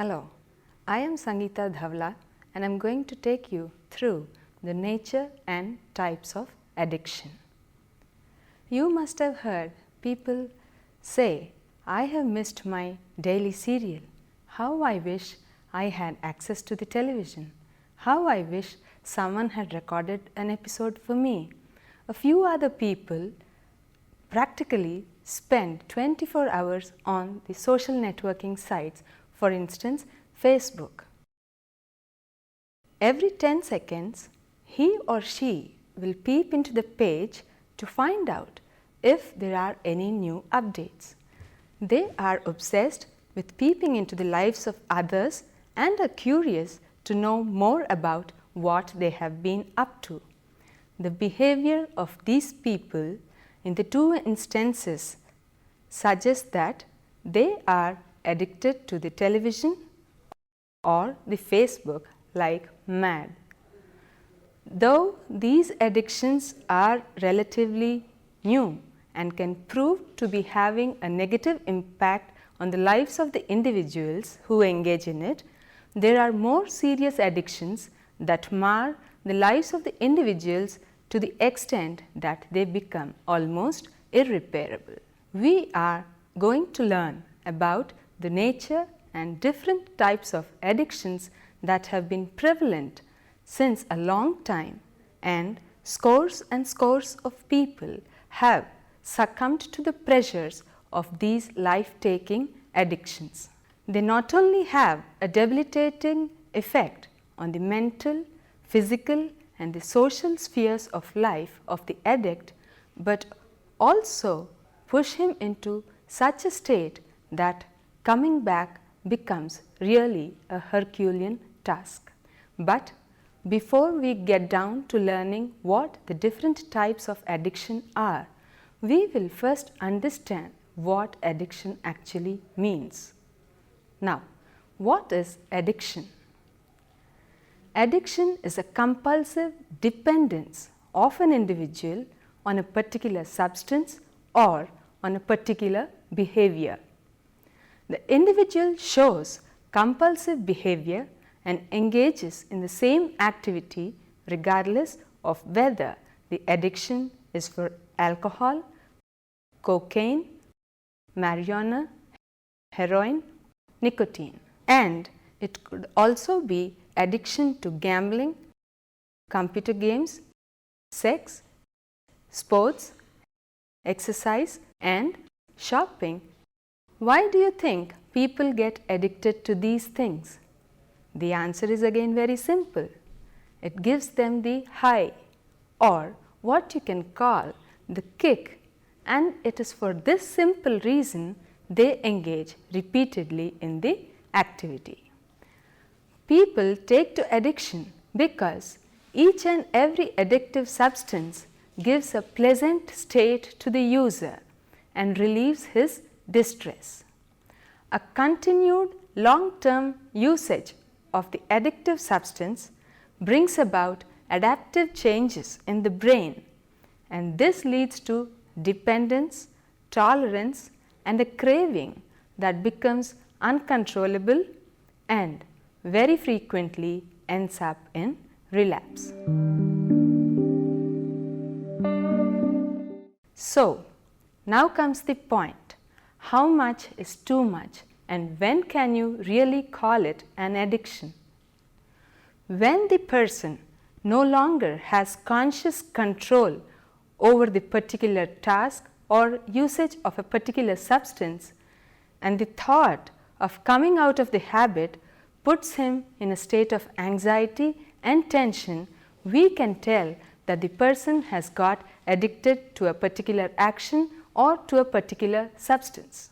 Hello, I am Sangeeta Dhavla and I am going to take you through the nature and types of addiction. You must have heard people say, I have missed my daily serial. How I wish I had access to the television. How I wish someone had recorded an episode for me. A few other people practically spend 24 hours on the social networking sites, for instance, Facebook. Every 10 seconds, he or she will peep into the page to find out if there are any new updates. They are obsessed with peeping into the lives of others and are curious to know more about what they have been up to. The behavior of these people in the two instances suggests that they are addicted to the television or the Facebook like mad. Though these addictions are relatively new and can prove to be having a negative impact on the lives of the individuals who engage in it, there are more serious addictions that mar the lives of the individuals to the extent that they become almost irreparable. We are going to learn about the nature and different types of addictions that have been prevalent since a long time, and scores of people have succumbed to the pressures of these life-taking addictions. They not only have a debilitating effect on the mental, physical and the social spheres of life of the addict, but also push him into such a state that coming back becomes really a Herculean task. But before we get down to learning what the different types of addiction are, we will first understand what addiction actually means. Now, what is addiction? Addiction is a compulsive dependence of an individual on a particular substance or on a particular behavior. The individual shows compulsive behavior and engages in the same activity regardless of whether the addiction is for alcohol, cocaine, marijuana, heroin, nicotine. And it could also be addiction to gambling, computer games, sex, sports, exercise and shopping. Why do you think people get addicted to these things? The answer is again very simple. It gives them the high or what you can call the kick, and it is for this simple reason they engage repeatedly in the activity. People take to addiction because each and every addictive substance gives a pleasant state to the user and relieves his distress. A continued long-term usage of the addictive substance brings about adaptive changes in the brain, and this leads to dependence, tolerance and a craving that becomes uncontrollable and very frequently ends up in relapse. So, now comes the point. How much is too much and when can you really call it an addiction? When the person no longer has conscious control over the particular task or usage of a particular substance, and the thought of coming out of the habit puts him in a state of anxiety and tension, we can tell that the person has got addicted to a particular action or to a particular substance.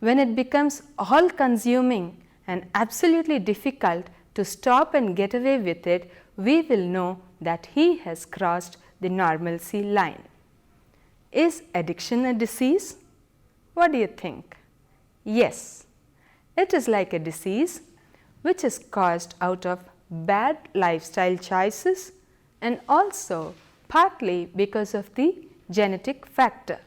When it becomes all consuming and absolutely difficult to stop and get away with it, we will know that he has crossed the normalcy line. Is addiction a disease? What do you think? Yes, it is like a disease which is caused out of bad lifestyle choices and also partly because of the genetic factor.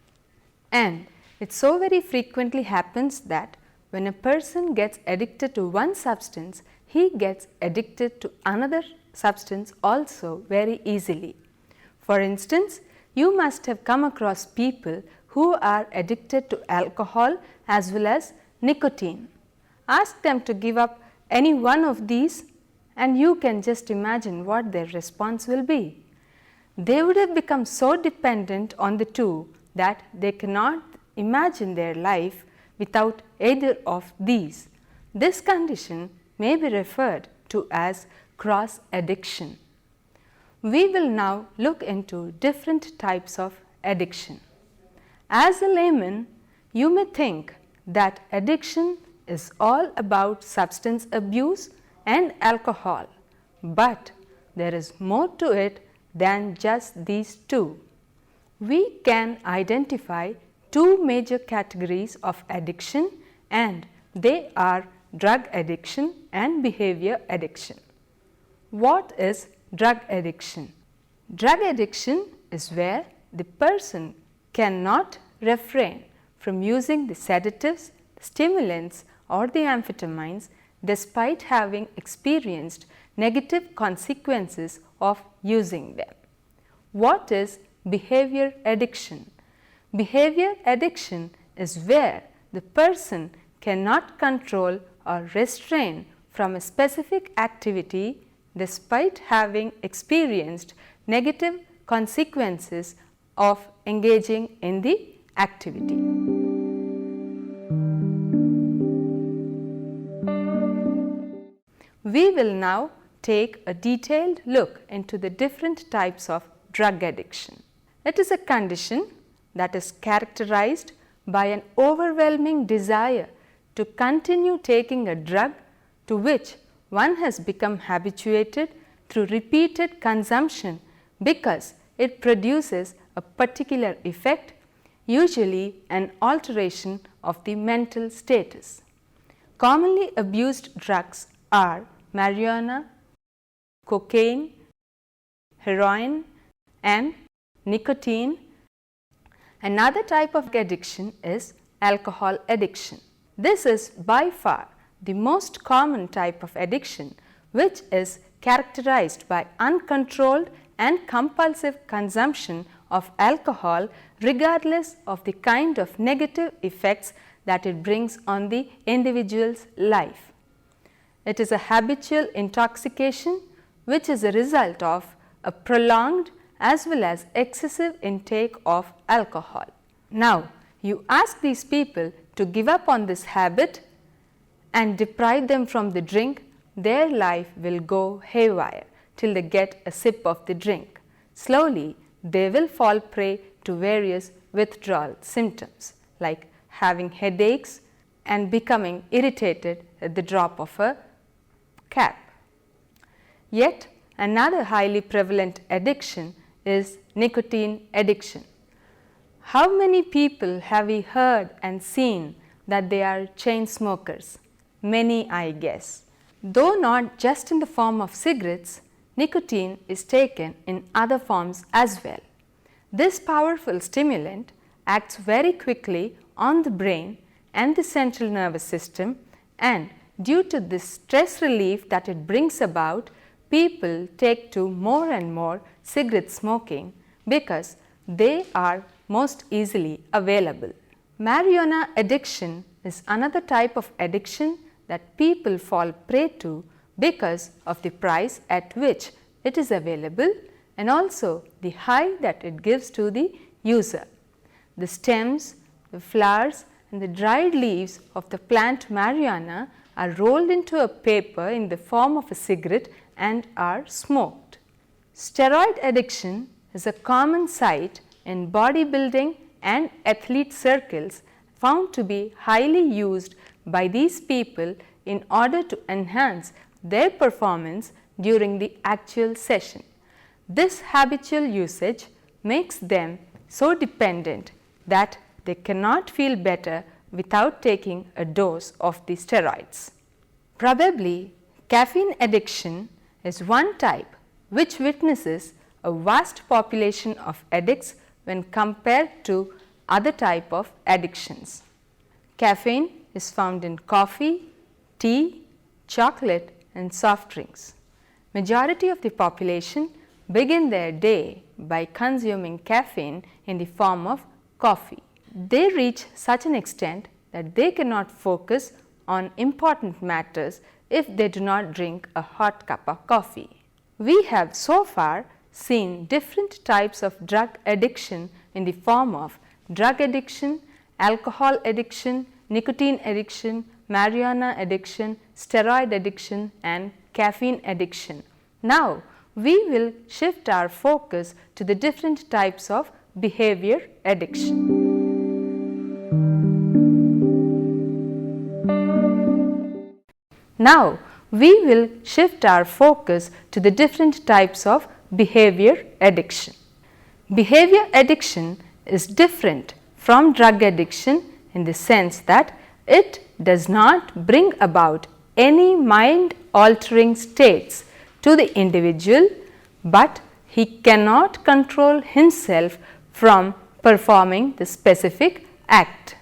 And it so very frequently happens that when a person gets addicted to one substance, he gets addicted to another substance also very easily. For instance, you must have come across people who are addicted to alcohol as well as nicotine. Ask them to give up any one of these and you can just imagine what their response will be. They would have become so dependent on the two that they cannot imagine their life without either of these. This condition may be referred to as cross addiction. We will now look into different types of addiction. As a layman, you may think that addiction is all about substance abuse and alcohol, but there is more to it than just these two. We can identify two major categories of addiction and they are drug addiction and behavior addiction. What is drug addiction? Drug addiction is where the person cannot refrain from using the sedatives, stimulants or the amphetamines despite having experienced negative consequences of using them. What is behavior addiction? Behavior addiction is where the person cannot control or restrain from a specific activity despite having experienced negative consequences of engaging in the activity. We will now take a detailed look into the different types of drug addiction. It is a condition that is characterized by an overwhelming desire to continue taking a drug to which one has become habituated through repeated consumption because it produces a particular effect, usually an alteration of the mental status. Commonly abused drugs are marijuana, cocaine, heroin and nicotine. Another type of addiction is alcohol addiction. This is by far the most common type of addiction, which is characterized by uncontrolled and compulsive consumption of alcohol regardless of the kind of negative effects that it brings on the individual's life. It is a habitual intoxication which is a result of a prolonged as well as excessive intake of alcohol. Now, you ask these people to give up on this habit and deprive them from the drink, their life will go haywire till they get a sip of the drink. Slowly, they will fall prey to various withdrawal symptoms like having headaches and becoming irritated at the drop of a cap. Yet another highly prevalent addiction is nicotine addiction. How many people have we heard and seen that they are chain smokers? Many, I guess. Though not just in the form of cigarettes, nicotine is taken in other forms as well. This powerful stimulant acts very quickly on the brain and the central nervous system, and due to the stress relief that it brings about, people take to more and more cigarette smoking because they are most easily available. Marijuana addiction is another type of addiction that people fall prey to because of the price at which it is available and also the high that it gives to the user. The stems, the flowers and the dried leaves of the plant marijuana are rolled into a paper in the form of a cigarette and are smoked. Steroid addiction is a common sight in bodybuilding and athlete circles, found to be highly used by these people in order to enhance their performance during the actual session. This habitual usage makes them so dependent that they cannot feel better without taking a dose of the steroids. Probably caffeine addiction is one type which witnesses a vast population of addicts when compared to other type of addictions. Caffeine is found in coffee, tea, chocolate and soft drinks. Majority of the population begin their day by consuming caffeine in the form of coffee. They reach such an extent that they cannot focus on important matters if they do not drink a hot cup of coffee. We have so far seen different types of drug addiction in the form of drug addiction, alcohol addiction, nicotine addiction, marijuana addiction, steroid addiction and caffeine addiction. Now, we will shift our focus to the different types of behavior addiction. Now, we will shift our focus to the different types of behavior addiction. Behavior addiction is different from drug addiction in the sense that it does not bring about any mind altering states to the individual, but he cannot control himself from performing the specific act.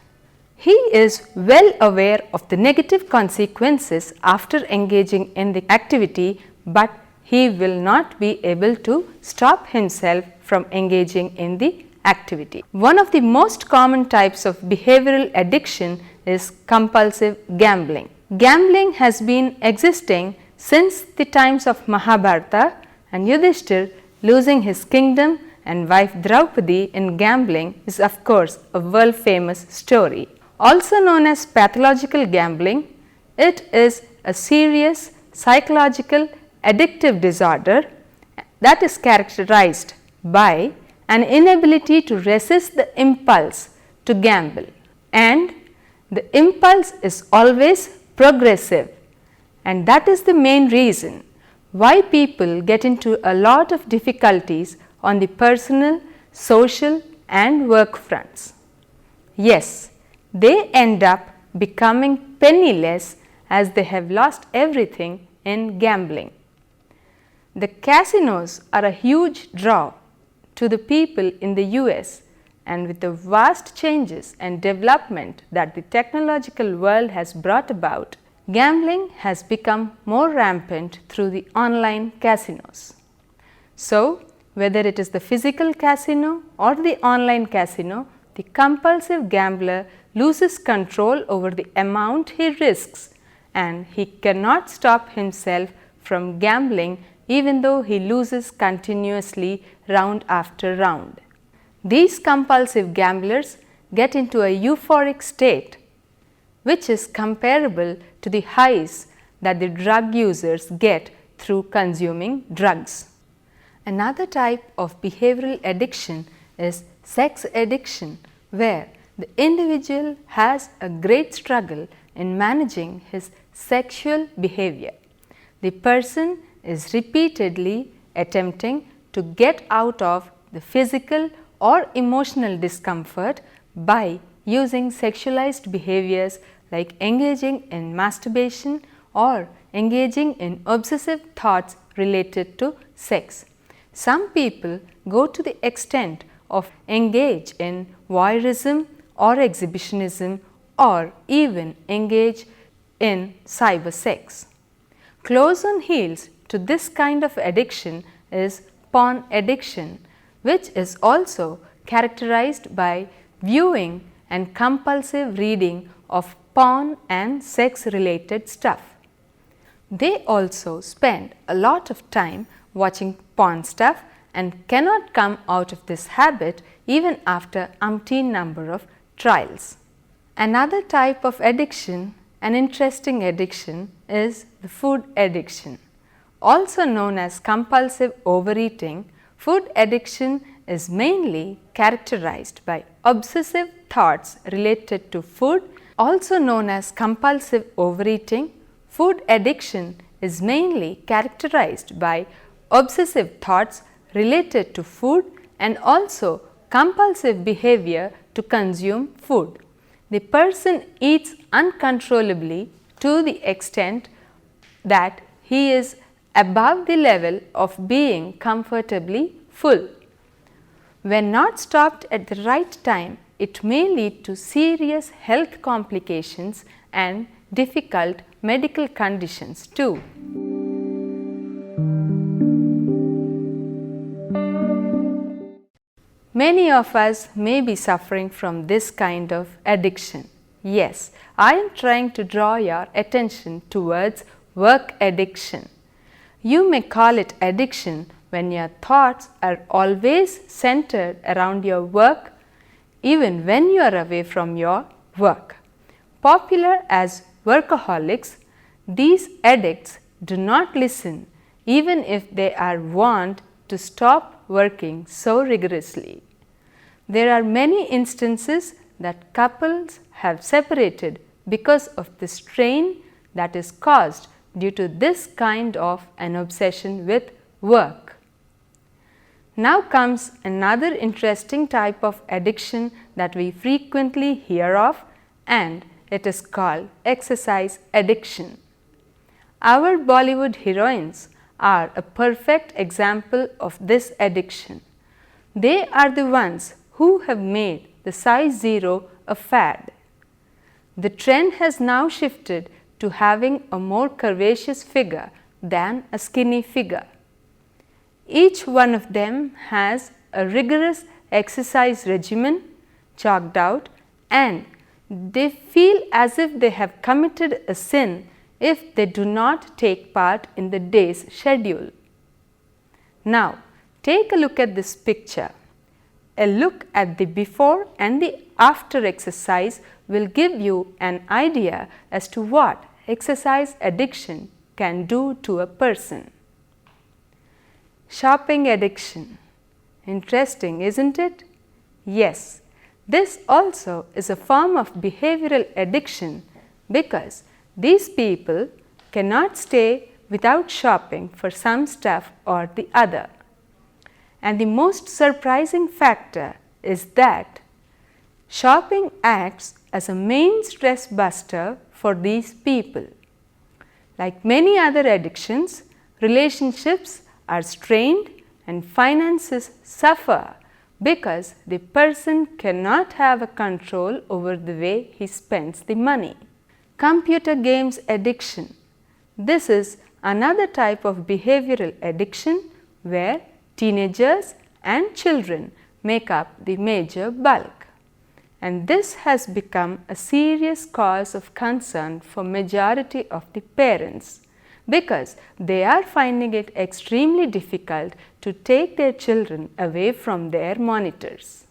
He is well aware of the negative consequences after engaging in the activity, but he will not be able to stop himself from engaging in the activity. One of the most common types of behavioral addiction is compulsive gambling. Gambling has been existing since the times of Mahabharata, and Yudhishthir losing his kingdom and wife Draupadi in gambling is of course a world famous story. Also known as pathological gambling, it is a serious psychological addictive disorder that is characterized by an inability to resist the impulse to gamble, and the impulse is always progressive, and that is the main reason why people get into a lot of difficulties on the personal, social and work fronts. Yes, they end up becoming penniless as they have lost everything in gambling. The casinos are a huge draw to the people in the US, and with the vast changes and development that the technological world has brought about, gambling has become more rampant through the online casinos. So, whether it is the physical casino or the online casino, the compulsive gambler loses control over the amount he risks, and he cannot stop himself from gambling even though he loses continuously round after round. These compulsive gamblers get into a euphoric state, which is comparable to the highs that the drug users get through consuming drugs. Another type of behavioral addiction is sex addiction, where the individual has a great struggle in managing his sexual behavior. The person is repeatedly attempting to get out of the physical or emotional discomfort by using sexualized behaviors like engaging in masturbation or engaging in obsessive thoughts related to sex. Some people go to the extent of engage in voyeurism or exhibitionism, or even engage in cyber sex. Close on heels to this kind of addiction is porn addiction, which is also characterized by viewing and compulsive reading of porn and sex related stuff. They also spend a lot of time watching porn stuff and cannot come out of this habit even after umpteen number of trials. Another type of addiction, an interesting addiction, is the food addiction. Also known as compulsive overeating, food addiction is mainly characterized by obsessive thoughts related to food. Also known as compulsive overeating, food addiction is mainly characterized by obsessive thoughts related to food and also compulsive behavior to consume food. The person eats uncontrollably to the extent that he is above the level of being comfortably full. When not stopped at the right time, it may lead to serious health complications and difficult medical conditions too. Many of us may be suffering from this kind of addiction. Yes, I am trying to draw your attention towards work addiction. You may call it addiction when your thoughts are always centered around your work, even when you are away from your work. Popular as workaholics, these addicts do not listen even if they are warned to stop working so rigorously. There are many instances that couples have separated because of the strain that is caused due to this kind of an obsession with work. Now comes another interesting type of addiction that we frequently hear of, and it is called exercise addiction. Our Bollywood heroines are a perfect example of this addiction. They are the ones who have made the size 0 a fad. The trend has now shifted to having a more curvaceous figure than a skinny figure. Each one of them has a rigorous exercise regimen chalked out, and they feel as if they have committed a sin if they do not take part in the day's schedule. Now, take a look at this picture. A look at the before and the after exercise will give you an idea as to what exercise addiction can do to a person. Shopping addiction. Interesting, isn't it? Yes, this also is a form of behavioral addiction because these people cannot stay without shopping for some stuff or the other. And the most surprising factor is that shopping acts as a main stress buster for these people. Like many other addictions, relationships are strained and finances suffer because the person cannot have a control over the way he spends the money. Computer games addiction. This is another type of behavioral addiction where teenagers and children make up the major bulk. And this has become a serious cause of concern for majority of the parents because they are finding it extremely difficult to take their children away from their monitors.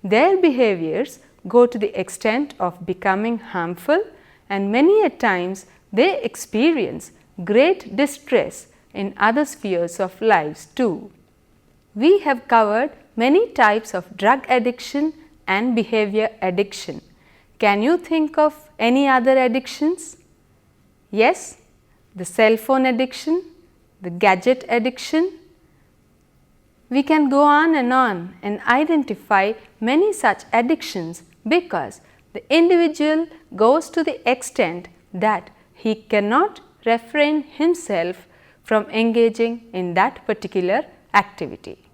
Their behaviors go to the extent of becoming harmful, and many a times they experience great distress in other spheres of lives too. We have covered many types of drug addiction and behavior addiction. Can you think of any other addictions? Yes, the cell phone addiction, the gadget addiction. We can go on and identify many such addictions because the individual goes to the extent that he cannot refrain himself from engaging in that particular activity.